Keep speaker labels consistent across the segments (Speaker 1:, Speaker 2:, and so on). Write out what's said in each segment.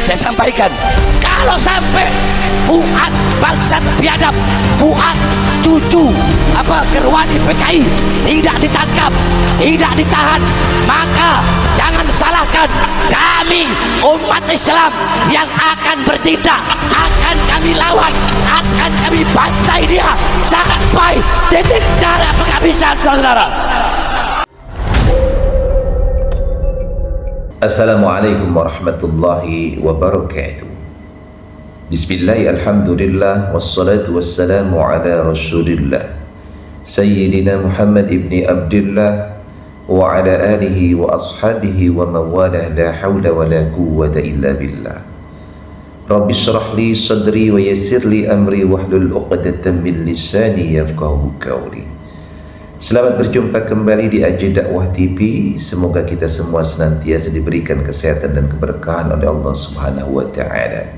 Speaker 1: saya sampaikan, kalau sampai Fuad bangsat biadab, Fuad cucu Gerwani PKI tidak ditangkap, tidak ditahan, maka jangan salahkan kami umat Islam yang akan bertindak, akan kami lawan, akan kami bantai dia sampai titik darah penghabisan, saudara.
Speaker 2: Assalamualaikum warahmatullahi wabarakatuh. Bismillah, alhamdulillah, wassalatu wassalamu ala rasulillah Sayyidina Muhammad ibni Abdullah wa ala alihi wa ashabihi wa mawalah, la hawla wa la quwwata illa billah. Rabbi syrah li sadri wa yassir li amri wahlul uqdatan min lisani yafqahu qawli. Selamat berjumpa kembali di Aji Dakwah TV. Semoga kita semua senantiasa diberikan kesehatan dan keberkahan oleh Allah Subhanahu wa taala.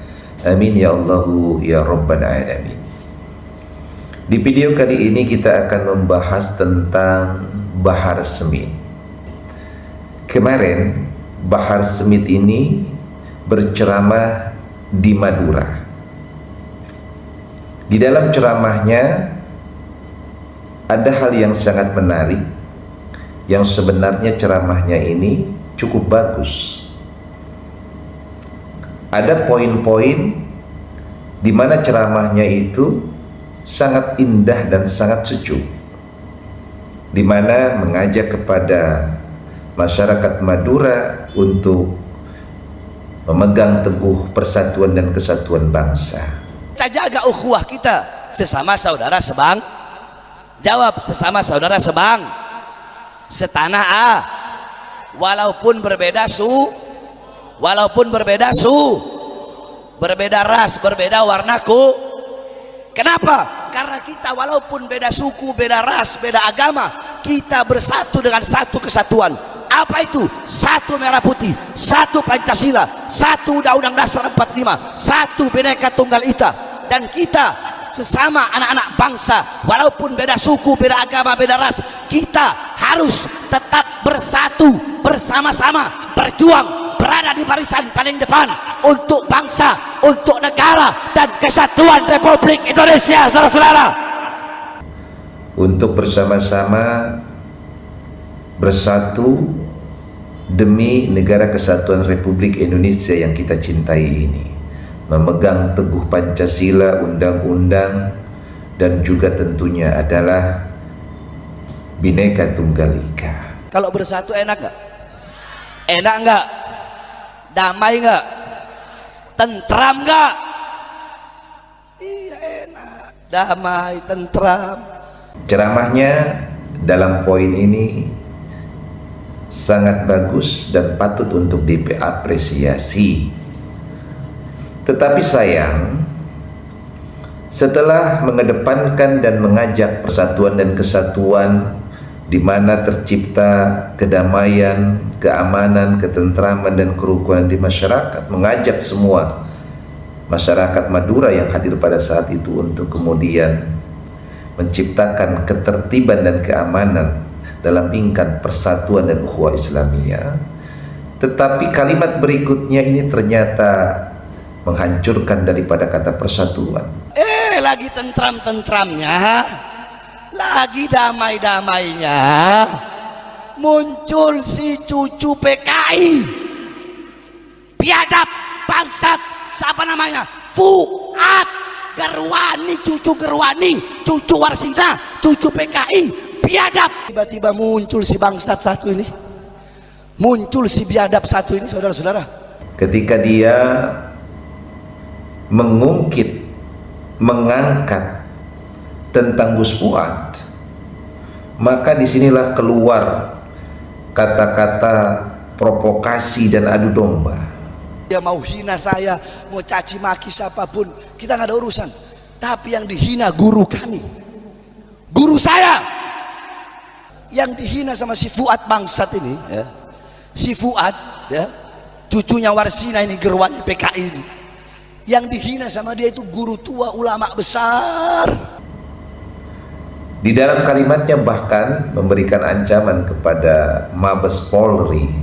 Speaker 2: Amin ya Allahu ya Rabbal alamin. Di video kali ini kita akan membahas tentang Bahar Smith. Kemarin Bahar Smith ini berceramah di Madura. Di dalam ceramahnya ada hal yang sangat menarik, yang sebenarnya ceramahnya ini cukup bagus. Ada poin-poin di mana ceramahnya itu sangat indah dan sangat sejuk, di mana mengajak kepada masyarakat Madura untuk memegang teguh persatuan dan kesatuan bangsa.
Speaker 1: Kita jaga ukhuwah kita sesama saudara sebang. Jawab, sesama saudara sebang, setanah walaupun berbeda berbeda ras, berbeda warna Kenapa? Karena kita walaupun beda suku, beda ras, beda agama, kita bersatu dengan satu kesatuan. Apa itu? Satu merah putih, satu Pancasila, satu Undang-Undang Dasar 45, satu Bhinneka Tunggal Ika. Dan kita sesama anak-anak bangsa, walaupun beda suku, beda agama, beda ras, kita harus tetap bersatu, bersama-sama berjuang, berada di barisan paling depan untuk bangsa, untuk negara dan kesatuan Republik Indonesia, saudara-saudara.
Speaker 2: Untuk bersama-sama bersatu demi negara kesatuan Republik Indonesia yang kita cintai ini, memegang teguh Pancasila, undang-undang, dan juga tentunya adalah Bhinneka Tunggal Ika.
Speaker 1: Kalau bersatu enak gak? Enak gak? Damai gak? Tentram gak? Iya enak, damai, tentram.
Speaker 2: Ceramahnya dalam poin ini sangat bagus dan patut untuk diapresiasi. Tetapi sayang, setelah mengedepankan dan mengajak persatuan dan kesatuan, di mana tercipta kedamaian, keamanan, ketentraman, dan kerukunan di masyarakat, mengajak semua masyarakat Madura yang hadir pada saat itu untuk kemudian menciptakan ketertiban dan keamanan dalam tingkat persatuan dan ukhuwah Islamiyah. Tetapi kalimat berikutnya ini ternyata menghancurkan daripada kata persatuan.
Speaker 1: Lagi tentram-tentramnya, lagi damai-damainya, muncul si cucu PKI biadab bangsat, siapa namanya? Fuad Gerwani, cucu Gerwani, cucu Warsina, cucu PKI biadab. Tiba-tiba muncul si bangsat satu ini, muncul si biadab satu ini, saudara-saudara.
Speaker 2: Ketika dia mengungkit, mengangkat tentang Gus Fuad, maka disinilah keluar kata-kata provokasi dan adu domba.
Speaker 1: Dia mau hina saya, mau caci maki siapapun, kita nggak ada urusan. Tapi yang dihina guru kami, guru saya, yang dihina sama si Fuad bangsat ini, ya. Si Fuad, ya, cucunya Warsina ini, Gerwani PKI ini, yang dihina sama dia itu guru tua, ulama besar.
Speaker 2: Di dalam kalimatnya bahkan memberikan ancaman kepada Mabes Polri,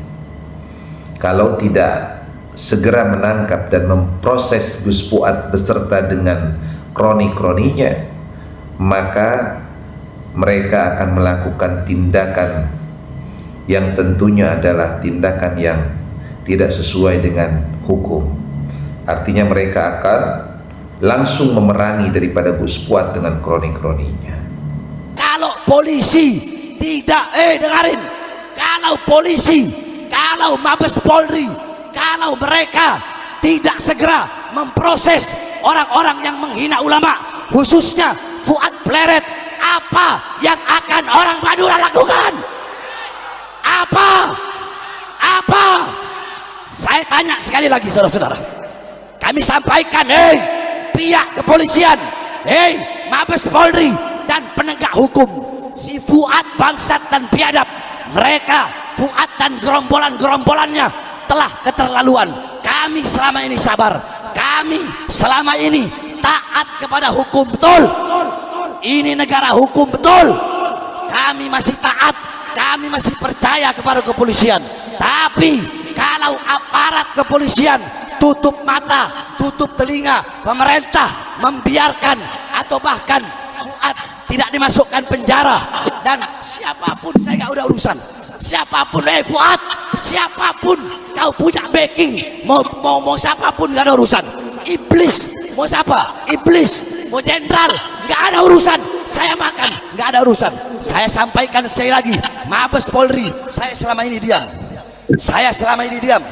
Speaker 2: kalau tidak segera menangkap dan memproses Gus Fuad beserta dengan kroni-kroninya, maka mereka akan melakukan tindakan yang tentunya adalah tindakan yang tidak sesuai dengan hukum. Artinya mereka akan langsung memerangi daripada Gus Fuad dengan kroni-kroninya.
Speaker 1: Kalau polisi tidak, dengarin, kalau polisi, kalau Mabes Polri, kalau mereka tidak segera memproses orang-orang yang menghina ulama, khususnya Fuad Pleret, apa yang akan orang Madura lakukan? Apa? Saya tanya sekali lagi, saudara-saudara, kami sampaikan, pihak kepolisian, Mabes Polri dan penegak hukum, si Fuad bangsat dan biadab, mereka Fuad dan gerombolan-gerombolannya telah keterlaluan. Kami selama ini sabar, kami selama ini taat kepada hukum, betul. Ini negara hukum, betul. Kami masih taat, kami masih percaya kepada kepolisian. Tapi kalau aparat kepolisian tutup mata, tutup telinga, pemerintah membiarkan atau bahkan Fuad tidak dimasukkan penjara, dan siapapun saya nggak udah urusan, siapapun, Fuad, siapapun kau punya backing, mau siapapun nggak ada urusan. Iblis mau siapa? Iblis mau jenderal, nggak ada urusan. Saya makan, nggak ada urusan. Saya sampaikan sekali lagi, Mabes Polri, saya selama ini diam,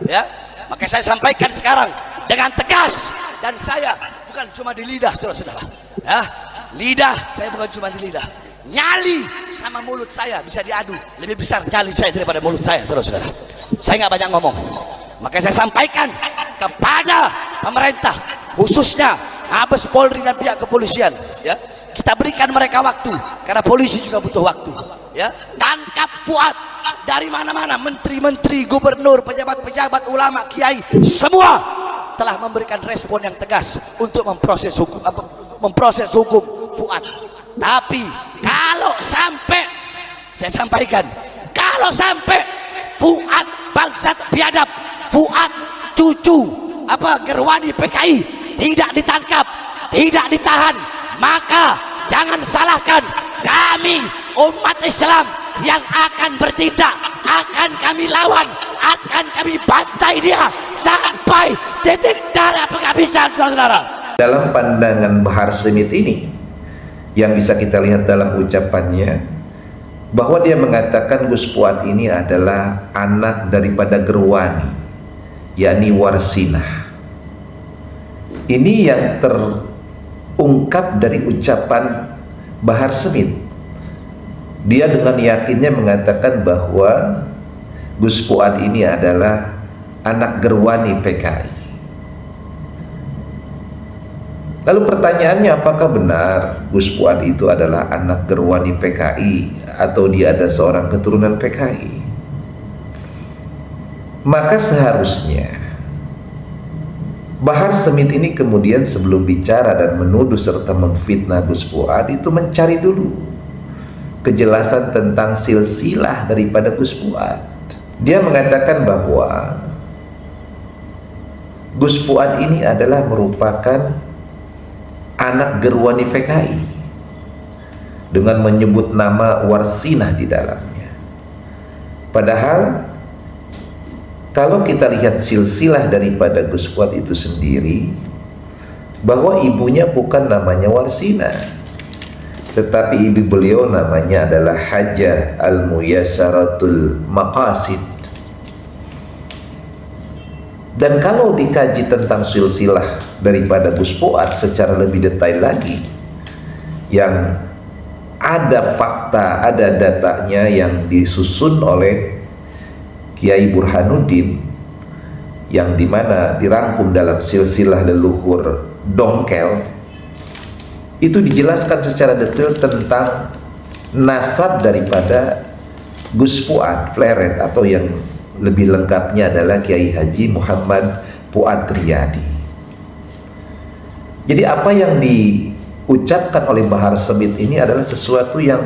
Speaker 1: ya. Maka saya sampaikan sekarang dengan tegas, dan saya bukan cuma di lidah, saudara-saudara, ya. Lidah saya bukan cuma di lidah, nyali sama mulut saya bisa diadu, lebih besar nyali saya daripada mulut saya, saudara-saudara. Saya nggak banyak ngomong. Maka saya sampaikan kepada pemerintah, khususnya Mabes Polri dan pihak kepolisian, ya, kita berikan mereka waktu, karena polisi juga butuh waktu, ya. Tangkap Fuad. Dari mana-mana menteri-menteri, gubernur, pejabat-pejabat, ulama, kiai, semua telah memberikan respon yang tegas untuk memproses hukum Fuad. Tapi kalau sampai, saya sampaikan, kalau sampai Fuad bangsat biadab, Fuad cucu Gerwani PKI tidak ditangkap, tidak ditahan, maka jangan salahkan kami umat Islam yang akan bertindak, akan kami lawan, akan kami bantai dia sampai titik darah penghabisan, saudara.
Speaker 2: Dalam pandangan Bahar Smith ini, yang bisa kita lihat dalam ucapannya, bahwa dia mengatakan Gus Fuad ini adalah anak daripada Gerwani, yakni Warsinah. Ini yang terungkap dari ucapan Bahar Smith. Dia dengan yakinnya mengatakan bahwa Gus Fuad ini adalah anak Gerwani PKI. Lalu pertanyaannya, apakah benar Gus Fuad itu adalah anak Gerwani PKI atau dia ada seorang keturunan PKI? Maka seharusnya Bahar Smith ini kemudian sebelum bicara dan menuduh serta memfitnah Gus Fuad itu mencari dulu kejelasan tentang silsilah daripada Gus Fuad. Dia mengatakan bahwa Gus Fuad ini adalah merupakan anak Gerwani PKI dengan menyebut nama Warsinah di dalamnya. Padahal kalau kita lihat silsilah daripada Gus Fuad itu sendiri, bahwa ibunya bukan namanya Warsinah, tetapi ibu beliau namanya adalah Hajjah Al-Muyassaratul Maqasid. Dan kalau dikaji tentang silsilah daripada Gus Fuad secara lebih detail lagi, yang ada fakta, ada datanya yang disusun oleh Kiai Burhanuddin, yang dimana dirangkum dalam silsilah leluhur Dongkel, itu dijelaskan secara detail tentang nasab daripada Gus Fuad Pleret, atau yang lebih lengkapnya adalah Kiai Haji Muhammad Fuad Riyadi. Jadi apa yang diucapkan oleh Bahar Smith ini adalah sesuatu yang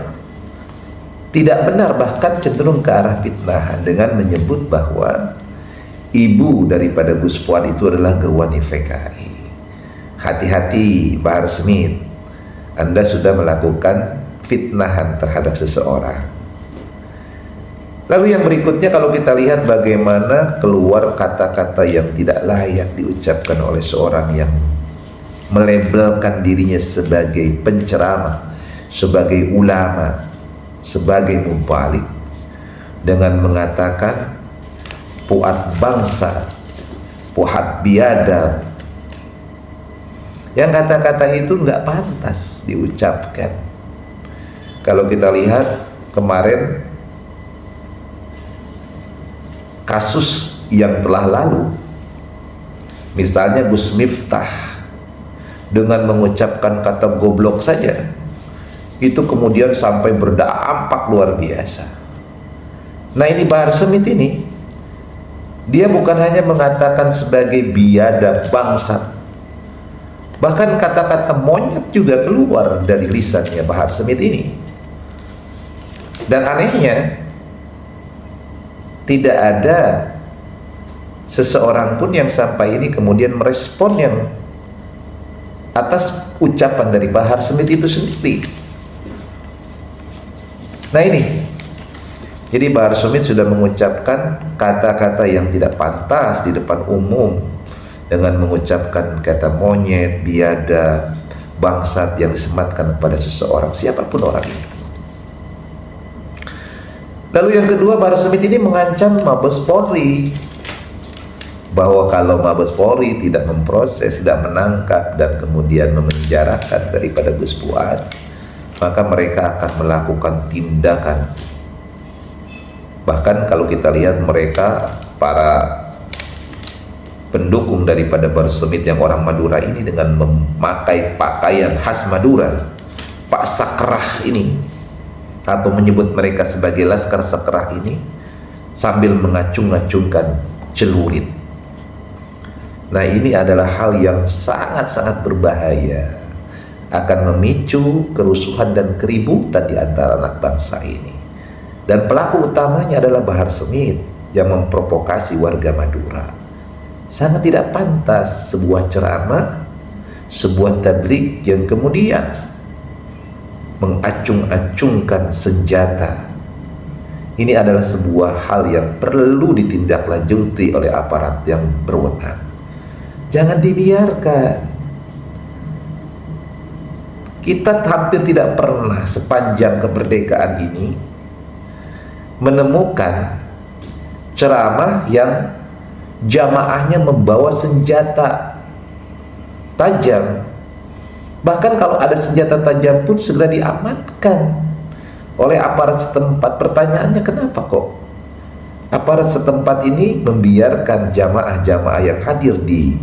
Speaker 2: tidak benar, bahkan cenderung ke arah fitnahan, dengan menyebut bahwa ibu daripada Gus Fuad itu adalah Gerwani VKI. Hati-hati Bahar Smith, Anda sudah melakukan fitnahan terhadap seseorang. Lalu yang berikutnya, kalau kita lihat bagaimana keluar kata-kata yang tidak layak diucapkan oleh seorang yang melabelkan dirinya sebagai penceramah, sebagai ulama, sebagai mubalik, dengan mengatakan puat bangsa, puat biadab. Yang kata-kata itu nggak pantas diucapkan. Kalau kita lihat kemarin kasus yang telah lalu, misalnya Gus Miftah dengan mengucapkan kata goblok saja, itu kemudian sampai berdampak luar biasa. Nah, ini Bahar Smith ini, dia bukan hanya mengatakan sebagai biadab, bangsat, bahkan kata-kata monyet juga keluar dari lisannya Bahar Smith ini. Dan anehnya, tidak ada seseorang pun yang sampai ini kemudian merespon yang atas ucapan dari Bahar Smith itu sendiri. Nah ini, jadi Bahar Smith sudah mengucapkan kata-kata yang tidak pantas di depan umum dengan mengucapkan kata monyet, biadab, bangsat yang disematkan kepada seseorang, siapapun orang itu. Lalu yang kedua, Bahar Smith ini mengancam Mabes Polri bahwa kalau Mabes Polri tidak memproses, tidak menangkap dan kemudian memenjarakan daripada Gus Fuad, maka mereka akan melakukan tindakan. Bahkan kalau kita lihat mereka, para pendukung daripada Bahar Smith yang orang Madura ini, dengan memakai pakaian khas Madura, Pak Sakrah ini, atau menyebut mereka sebagai Laskar Sakrah ini, sambil mengacung-acungkan celurit. Nah, ini adalah hal yang sangat-sangat berbahaya, akan memicu kerusuhan dan keributan di antara anak bangsa ini. Dan pelaku utamanya adalah Bahar Smith yang memprovokasi warga Madura. Sangat tidak pantas sebuah ceramah, sebuah tabligh yang kemudian mengacung-acungkan senjata. Ini adalah sebuah hal yang perlu ditindaklanjuti oleh aparat yang berwenang. Jangan dibiarkan. Kita hampir tidak pernah sepanjang kemerdekaan ini menemukan ceramah yang jamaahnya membawa senjata tajam. Bahkan kalau ada senjata tajam pun segera diamankan oleh aparat setempat. Pertanyaannya, kenapa kok aparat setempat ini membiarkan jamaah-jamaah yang hadir di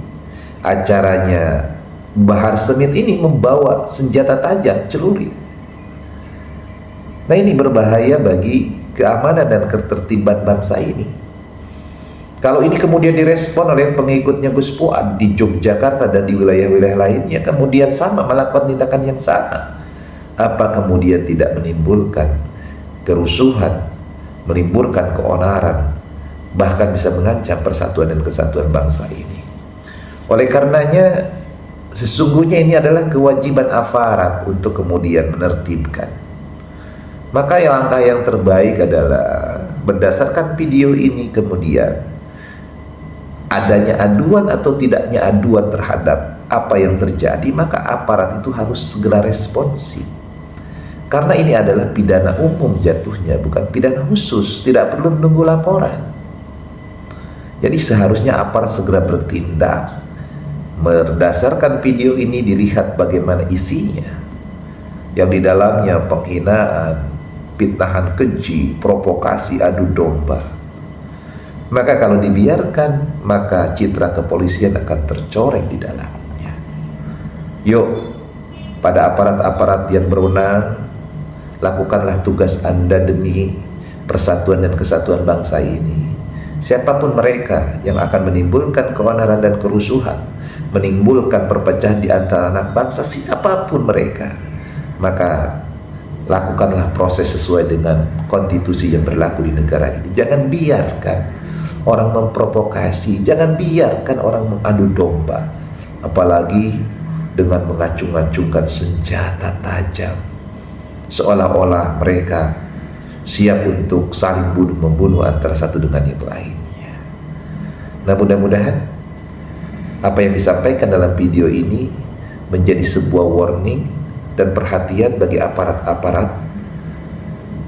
Speaker 2: acaranya Bahar Smith ini membawa senjata tajam, celurit? Nah, ini berbahaya bagi keamanan dan ketertiban bangsa ini. Kalau ini kemudian direspon oleh pengikutnya Gus Fuad di Yogyakarta dan di wilayah-wilayah lainnya, kemudian sama melakukan tindakan yang sama, apa kemudian tidak menimbulkan kerusuhan, menimbulkan keonaran, bahkan bisa mengancam persatuan dan kesatuan bangsa ini? Oleh karenanya, sesungguhnya ini adalah kewajiban aparat untuk kemudian menertibkan. Maka langkah yang terbaik adalah berdasarkan video ini, kemudian adanya aduan atau tidaknya aduan terhadap apa yang terjadi, maka aparat itu harus segera responsif. Karena ini adalah pidana umum jatuhnya, bukan pidana khusus, tidak perlu menunggu laporan. Jadi seharusnya aparat segera bertindak. Berdasarkan video ini dilihat bagaimana isinya, yang di dalamnya penghinaan, fitnahan keji, provokasi, adu domba. Maka kalau dibiarkan, maka citra kepolisian akan tercoreng di dalamnya. Yuk, pada aparat-aparat yang berwenang, lakukanlah tugas Anda demi persatuan dan kesatuan bangsa ini. Siapapun mereka yang akan menimbulkan keonaran dan kerusuhan, menimbulkan perpecahan di antara anak bangsa, siapapun mereka, maka lakukanlah proses sesuai dengan konstitusi yang berlaku di negara ini. Jangan biarkan orang memprovokasi, jangan biarkan orang mengadu domba, apalagi dengan mengacung-acungkan senjata tajam, seolah-olah mereka siap untuk saling bunuh-membunuh antara satu dengan yang lainnya. Nah, mudah-mudahan apa yang disampaikan dalam video ini menjadi sebuah warning dan perhatian bagi aparat-aparat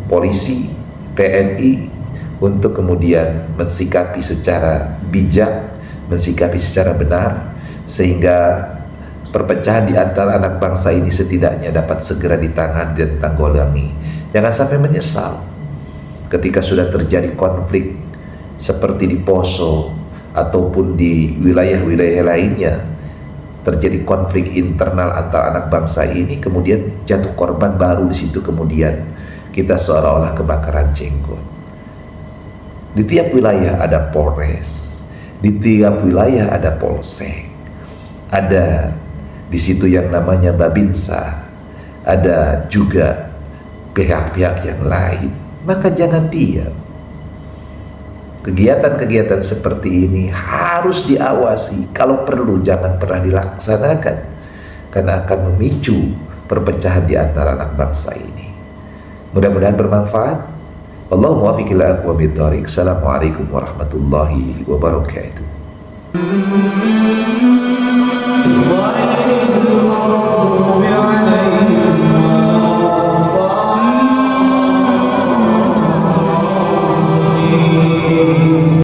Speaker 2: polisi, TNI, untuk kemudian mensikapi secara bijak, mensikapi secara benar, sehingga perpecahan di antara anak bangsa ini setidaknya dapat segera ditangani dan ditanggulangi. Jangan sampai menyesal ketika sudah terjadi konflik seperti di Poso ataupun di wilayah-wilayah lainnya, terjadi konflik internal antara anak bangsa ini, kemudian jatuh korban baru di situ, kemudian kita seolah-olah kebakaran jenggot. Di tiap wilayah ada Polres, di tiap wilayah ada Polsek, ada di situ yang namanya Babinsa, ada juga pihak-pihak yang lain. Maka jangan diam. Kegiatan-kegiatan seperti ini harus diawasi, kalau perlu jangan pernah dilaksanakan, karena akan memicu perpecahan di antara anak bangsa ini. Mudah-mudahan bermanfaat. Allahumma waffiq ila aqwamit thoriq. Assalamualaikum warahmatullahi wabarakatuh.